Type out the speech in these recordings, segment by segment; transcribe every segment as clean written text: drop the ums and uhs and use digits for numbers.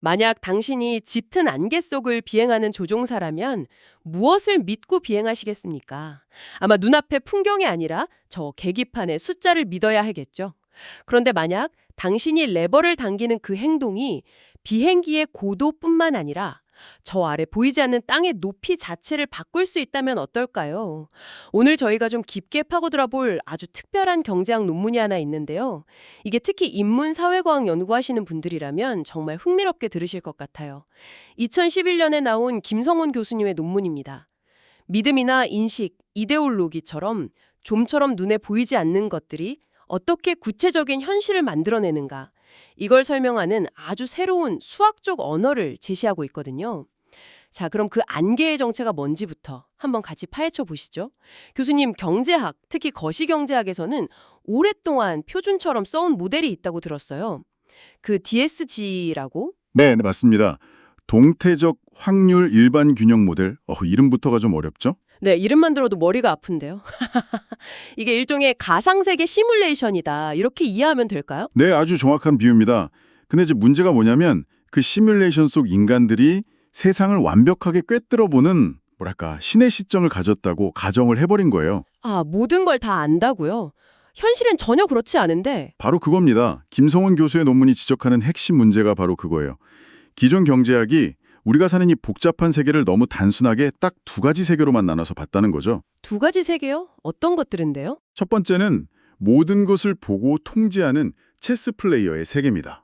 만약 당신이 짙은 안개 속을 비행하는 조종사라면 무엇을 믿고 비행하시겠습니까? 아마 눈앞의 풍경이 아니라 저 계기판의 숫자를 믿어야 하겠죠. 그런데 만약 당신이 레버를 당기는 그 행동이 비행기의 고도뿐만 아니라 저 아래 보이지 않는 땅의 높이 자체를 바꿀 수 있다면 어떨까요? 오늘 저희가 좀 깊게 파고들어 볼 아주 특별한 경제학 논문이 하나 있는데요. 이게 특히 인문사회과학 연구하시는 분들이라면 정말 흥미롭게 들으실 것 같아요. 2011년에 나온 김성훈 교수님의 논문입니다. 믿음이나 인식, 이데올로기처럼 좀처럼 눈에 보이지 않는 것들이 어떻게 구체적인 현실을 만들어내는가. 이걸 설명하는 아주 새로운 수학적 언어를 제시하고 있거든요. 자, 그럼 그 안개의 정체가 뭔지부터 한번 같이 파헤쳐 보시죠. 교수님, 경제학, 특히 거시경제학에서는 오랫동안 표준처럼 써온 모델이 있다고 들었어요. 그 DSG라고? 네, 맞습니다. 동태적 확률 일반 균형 모델. 이름부터가 좀 어렵죠? 네, 이름만 들어도 머리가 아픈데요. 이게 일종의 가상세계 시뮬레이션이다. 이렇게 이해하면 될까요? 네, 아주 정확한 비유입니다. 근데 이제 문제가 뭐냐면 그 시뮬레이션 속 인간들이 세상을 완벽하게 꿰뚫어보는 신의 시점을 가졌다고 가정을 해버린 거예요. 아, 모든 걸 다 안다고요? 현실은 전혀 그렇지 않은데. 바로 그겁니다. 김성훈 교수의 논문이 지적하는 핵심 문제가 바로 그거예요. 기존 경제학이 우리가 사는 이 복잡한 세계를 너무 단순하게 딱 두 가지 세계로만 나눠서 봤다는 거죠. 두 가지 세계요? 어떤 것들인데요? 첫 번째는 모든 것을 보고 통제하는 체스 플레이어의 세계입니다.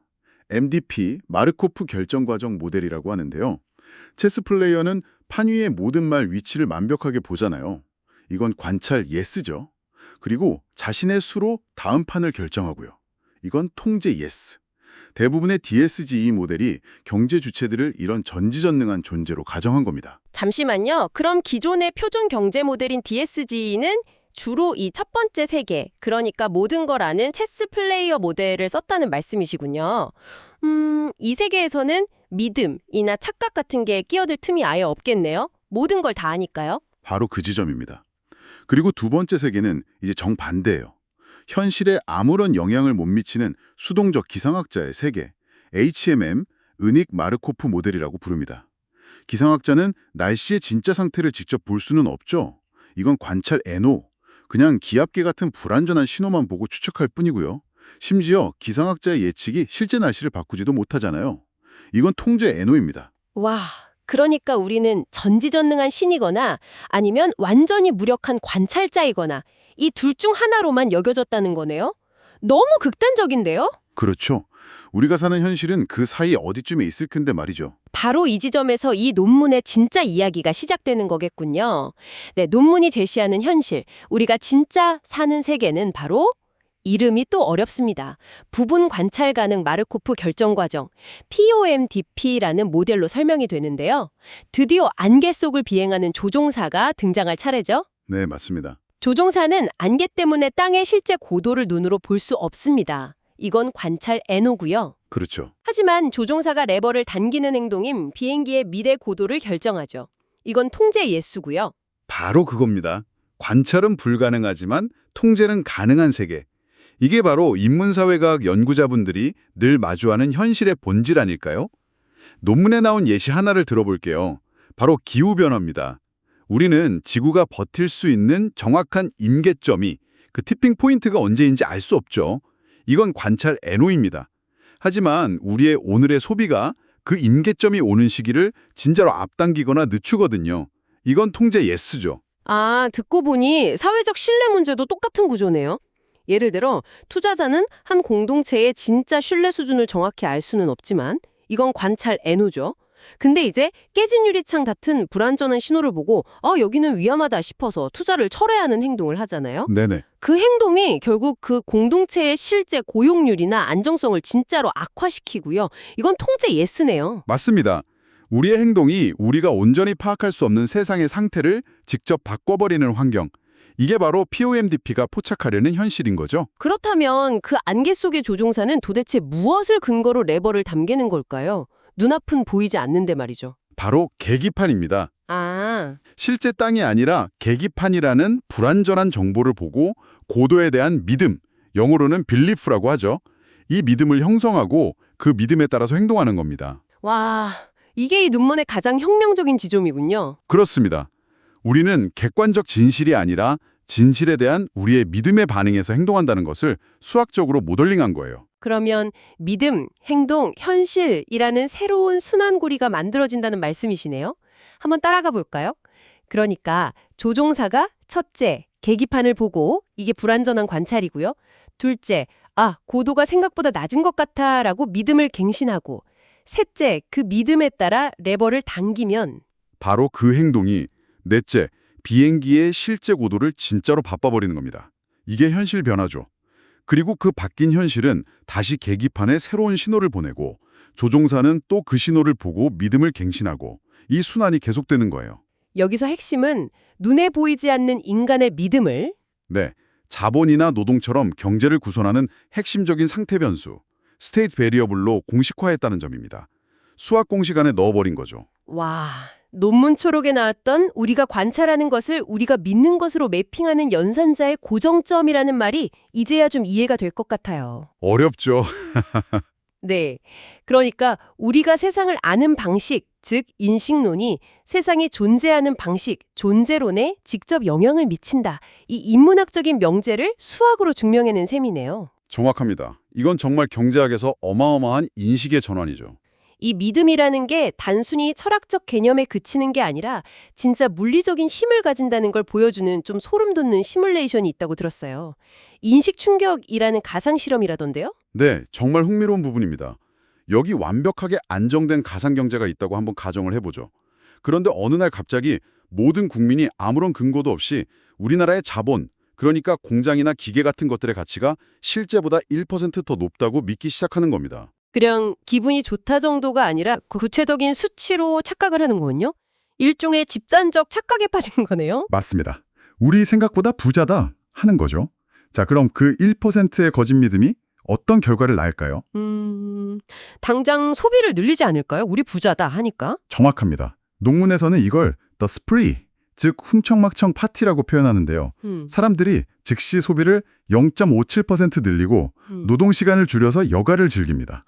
MDP, 마르코프 결정과정 모델이라고 하는데요. 체스 플레이어는 판 위의 모든 말 위치를 완벽하게 보잖아요. 이건 관찰 예스죠. 그리고 자신의 수로 다음 판을 결정하고요. 이건 통제 예스. 대부분의 DSGE 모델이 경제 주체들을 이런 전지전능한 존재로 가정한 겁니다. 잠시만요. 그럼 기존의 표준 경제 모델인 DSG는 주로 이 첫 번째 세계, 그러니까 모든 걸 아는 체스 플레이어 모델을 썼다는 말씀이시군요. 이 세계에서는 믿음이나 착각 같은 게 끼어들 틈이 아예 없겠네요. 모든 걸 다 아니까요. 바로 그 지점입니다. 그리고 두 번째 세계는 이제 정반대예요. 현실에 아무런 영향을 못 미치는 수동적 기상학자의 세계, HMM, 은익 마르코프 모델이라고 부릅니다. 기상학자는 날씨의 진짜 상태를 직접 볼 수는 없죠. 이건 관찰 NO, 그냥 기압계 같은 불완전한 신호만 보고 추측할 뿐이고요. 심지어 기상학자의 예측이 실제 날씨를 바꾸지도 못하잖아요. 이건 통제 NO입니다. 와, 그러니까 우리는 전지전능한 신이거나 아니면 완전히 무력한 관찰자이거나 이 둘 중 하나로만 여겨졌다는 거네요. 너무 극단적인데요? 그렇죠. 우리가 사는 현실은 그 사이 어디쯤에 있을 텐데 말이죠. 바로 이 지점에서 이 논문의 진짜 이야기가 시작되는 거겠군요. 네, 논문이 제시하는 현실, 우리가 진짜 사는 세계는 바로 이름이 또 어렵습니다. 부분 관찰 가능 마르코프 결정 과정, POMDP라는 모델로 설명이 되는데요. 드디어 안개 속을 비행하는 조종사가 등장할 차례죠. 네, 맞습니다. 조종사는 안개 때문에 땅의 실제 고도를 눈으로 볼 수 없습니다. 이건 관찰 NO고요. 그렇죠. 하지만 조종사가 레버를 당기는 행동인 비행기의 미래 고도를 결정하죠. 이건 통제 예수고요. 바로 그겁니다. 관찰은 불가능하지만 통제는 가능한 세계. 이게 바로 인문사회과학 연구자분들이 늘 마주하는 현실의 본질 아닐까요? 논문에 나온 예시 하나를 들어볼게요. 바로 기후변화입니다. 우리는 지구가 버틸 수 있는 정확한 임계점이 그 티핑 포인트가 언제인지 알 수 없죠. 이건 관찰 NO입니다. 하지만 우리의 오늘의 소비가 그 임계점이 오는 시기를 진짜로 앞당기거나 늦추거든요. 이건 통제 예스죠. 아, 듣고 보니 사회적 신뢰 문제도 똑같은 구조네요. 예를 들어 투자자는 한 공동체의 진짜 신뢰 수준을 정확히 알 수는 없지만 이건 관찰 NO죠. 근데 이제 깨진 유리창 같은 불안전한 신호를 보고 여기는 위험하다 싶어서 투자를 철회하는 행동을 하잖아요. 네네. 그 행동이 결국 그 공동체의 실제 고용률이나 안정성을 진짜로 악화시키고요. 이건 통제 예스네요. 맞습니다. 우리의 행동이 우리가 온전히 파악할 수 없는 세상의 상태를 직접 바꿔버리는 환경. 이게 바로 POMDP가 포착하려는 현실인 거죠. 그렇다면 그 안개 속의 조종사는 도대체 무엇을 근거로 레버를 당기는 걸까요? 눈앞은 보이지 않는데 말이죠. 바로 계기판입니다. 아, 실제 땅이 아니라 계기판이라는 불완전한 정보를 보고 고도에 대한 믿음, 영어로는 belief라고 하죠. 이 믿음을 형성하고 그 믿음에 따라서 행동하는 겁니다. 와, 이게 이 논문의 가장 혁명적인 지점이군요. 그렇습니다. 우리는 객관적 진실이 아니라 진실에 대한 우리의 믿음의 반응에서 행동한다는 것을 수학적으로 모델링한 거예요. 그러면 믿음, 행동, 현실이라는 새로운 순환고리가 만들어진다는 말씀이시네요. 한번 따라가 볼까요? 그러니까 조종사가 첫째, 계기판을 보고 이게 불완전한 관찰이고요. 둘째, 고도가 생각보다 낮은 것 같아 라고 믿음을 갱신하고 셋째, 그 믿음에 따라 레버를 당기면 바로 그 행동이 넷째, 비행기의 실제 고도를 진짜로 바꿔버리는 겁니다. 이게 현실 변화죠. 그리고 그 바뀐 현실은 다시 계기판에 새로운 신호를 보내고 조종사는 또 그 신호를 보고 믿음을 갱신하고 이 순환이 계속되는 거예요. 여기서 핵심은 눈에 보이지 않는 인간의 믿음을 네, 자본이나 노동처럼 경제를 구성하는 핵심적인 상태 변수, 스테이트 베리어블로 공식화했다는 점입니다. 수학 공식 안에 넣어버린 거죠. 와, 논문 초록에 나왔던 우리가 관찰하는 것을 우리가 믿는 것으로 매핑하는 연산자의 고정점이라는 말이 이제야 좀 이해가 될 것 같아요. 어렵죠. 네. 그러니까 우리가 세상을 아는 방식, 즉 인식론이 세상이 존재하는 방식, 존재론에 직접 영향을 미친다. 이 인문학적인 명제를 수학으로 증명해낸 셈이네요. 정확합니다. 이건 정말 경제학에서 어마어마한 인식의 전환이죠. 이 믿음이라는 게 단순히 철학적 개념에 그치는 게 아니라 진짜 물리적인 힘을 가진다는 걸 보여주는 좀 소름 돋는 시뮬레이션이 있다고 들었어요. 인식 충격이라는 가상 실험이라던데요? 네, 정말 흥미로운 부분입니다. 여기 완벽하게 안정된 가상경제가 있다고 한번 가정을 해보죠. 그런데 어느 날 갑자기 모든 국민이 아무런 근거도 없이 우리나라의 자본, 그러니까 공장이나 기계 같은 것들의 가치가 실제보다 1%더 높다고 믿기 시작하는 겁니다. 그냥 기분이 좋다 정도가 아니라 구체적인 수치로 착각을 하는 거군요. 일종의 집단적 착각에 빠진 거네요. 맞습니다. 우리 생각보다 부자다 하는 거죠. 자, 그럼 그 1%의 거짓 믿음이 어떤 결과를 낳을까요? 당장 소비를 늘리지 않을까요? 우리 부자다 하니까. 정확합니다. 논문에서는 이걸 the spree, 즉 흥청망청 파티라고 표현하는데요. 사람들이 즉시 소비를 0.57% 늘리고 노동시간을 줄여서 여가를 즐깁니다.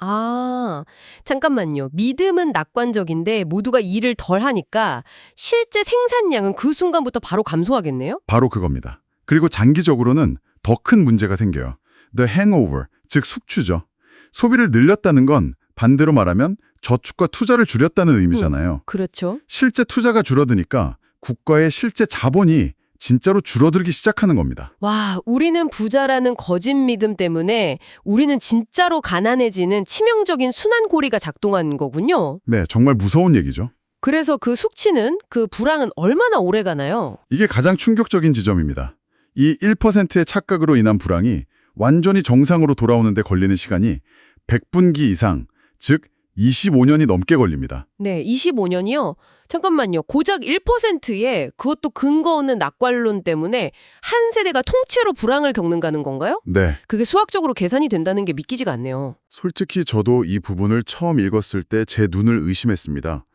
잠깐만요. 믿음은 낙관적인데 모두가 일을 덜 하니까 실제 생산량은 그 순간부터 바로 감소하겠네요? 바로 그겁니다. 그리고 장기적으로는 더 큰 문제가 생겨요. The hangover, 즉 숙주죠. 소비를 늘렸다는 건 반대로 말하면 저축과 투자를 줄였다는 의미잖아요. 그렇죠. 실제 투자가 줄어드니까 국가의 실제 자본이 진짜로 줄어들기 시작하는 겁니다. 와, 우리는 부자라는 거짓 믿음 때문에 우리는 진짜로 가난해지는 치명적인 순환고리가 작동한 거군요. 네, 정말 무서운 얘기죠. 그래서 그 숙치는, 그 불황은 얼마나 오래 가나요? 이게 가장 충격적인 지점입니다. 이 1%의 착각으로 인한 불황이 완전히 정상으로 돌아오는데 걸리는 시간이 100분기 이상, 즉 25년이 넘게 걸립니다. 네, 25년이요? 잠깐만요. 고작 1%에 그것도 근거 없는 낙관론 때문에 한 세대가 통째로 불황을 겪는다는 건가요? 네, 그게 수학적으로 계산이 된다는 게 믿기지가 않네요. 솔직히 저도 이 부분을 처음 읽었을 때 제 눈을 의심했습니다.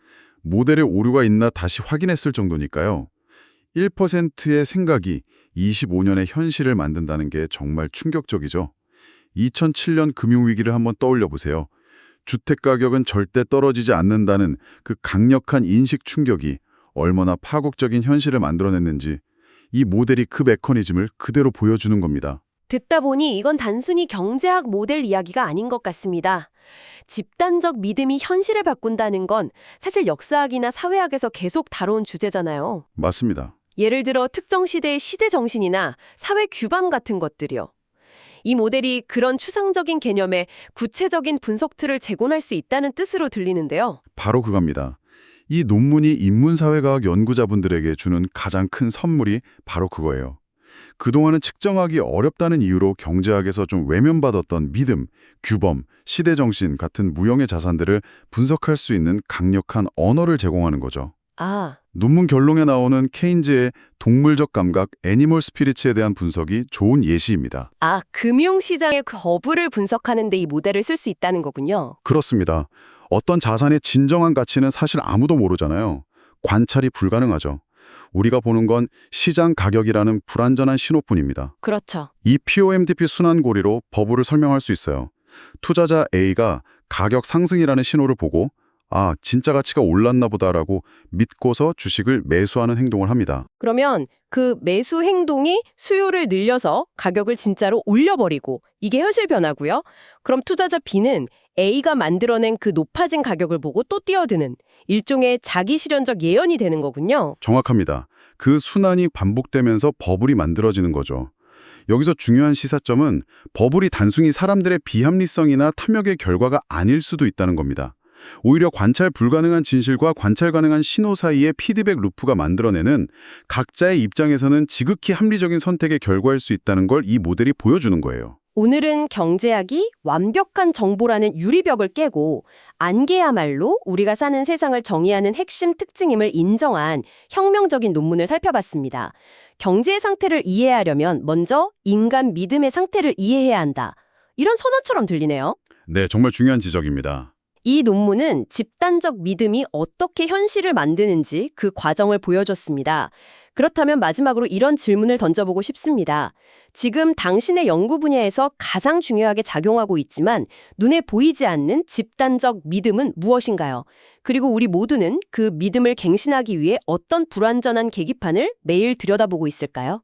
모델에 오류가 있나 다시 확인했을 정도니까요. 1%의 생각이 25년의 현실을 만든다는 게 정말 충격적이죠. 2007년 금융위기를 한번 떠올려 보세요. 주택가격은 절대 떨어지지 않는다는 그 강력한 인식 충격이 얼마나 파국적인 현실을 만들어냈는지 이 모델이 그 메커니즘을 그대로 보여주는 겁니다. 듣다 보니 이건 단순히 경제학 모델 이야기가 아닌 것 같습니다. 집단적 믿음이 현실을 바꾼다는 건 사실 역사학이나 사회학에서 계속 다뤄온 주제잖아요. 맞습니다. 예를 들어 특정 시대의 시대 정신이나 사회 규범 같은 것들이요. 이 모델이 그런 추상적인 개념에 구체적인 분석 틀을 제공할 수 있다는 뜻으로 들리는데요. 바로 그겁니다. 이 논문이 인문사회과학 연구자분들에게 주는 가장 큰 선물이 바로 그거예요. 그동안은 측정하기 어렵다는 이유로 경제학에서 좀 외면받았던 믿음, 규범, 시대정신 같은 무형의 자산들을 분석할 수 있는 강력한 언어를 제공하는 거죠. 논문 결론에 나오는 케인즈의 동물적 감각, 애니멀 스피리츠에 대한 분석이 좋은 예시입니다. 금융시장의 거부를 분석하는 데 이 모델을 쓸 수 있다는 거군요. 그렇습니다. 어떤 자산의 진정한 가치는 사실 아무도 모르잖아요. 관찰이 불가능하죠. 우리가 보는 건 시장 가격이라는 불완전한 신호뿐입니다. 그렇죠. 이 POMDP 순환고리로 버블을 설명할 수 있어요. 투자자 A가 가격 상승이라는 신호를 보고 아, 진짜 가치가 올랐나 보다라고 믿고서 주식을 매수하는 행동을 합니다. 그러면 그 매수 행동이 수요를 늘려서 가격을 진짜로 올려버리고 이게 현실 변화고요. 그럼 투자자 B는 A가 만들어낸 그 높아진 가격을 보고 또 뛰어드는 일종의 자기 실현적 예언이 되는 거군요. 정확합니다. 그 순환이 반복되면서 버블이 만들어지는 거죠. 여기서 중요한 시사점은 버블이 단순히 사람들의 비합리성이나 탐욕의 결과가 아닐 수도 있다는 겁니다. 오히려 관찰 불가능한 진실과 관찰 가능한 신호 사이에 피드백 루프가 만들어내는 각자의 입장에서는 지극히 합리적인 선택의 결과일 수 있다는 걸 이 모델이 보여주는 거예요. 오늘은 경제학이 완벽한 정보라는 유리벽을 깨고 안개야말로 우리가 사는 세상을 정의하는 핵심 특징임을 인정한 혁명적인 논문을 살펴봤습니다. 경제의 상태를 이해하려면 먼저 인간 믿음의 상태를 이해해야 한다. 이런 선언처럼 들리네요. 네, 정말 중요한 지적입니다. 이 논문은 집단적 믿음이 어떻게 현실을 만드는지 그 과정을 보여줬습니다. 그렇다면 마지막으로 이런 질문을 던져보고 싶습니다. 지금 당신의 연구 분야에서 가장 중요하게 작용하고 있지만 눈에 보이지 않는 집단적 믿음은 무엇인가요? 그리고 우리 모두는 그 믿음을 갱신하기 위해 어떤 불완전한 계기판을 매일 들여다보고 있을까요?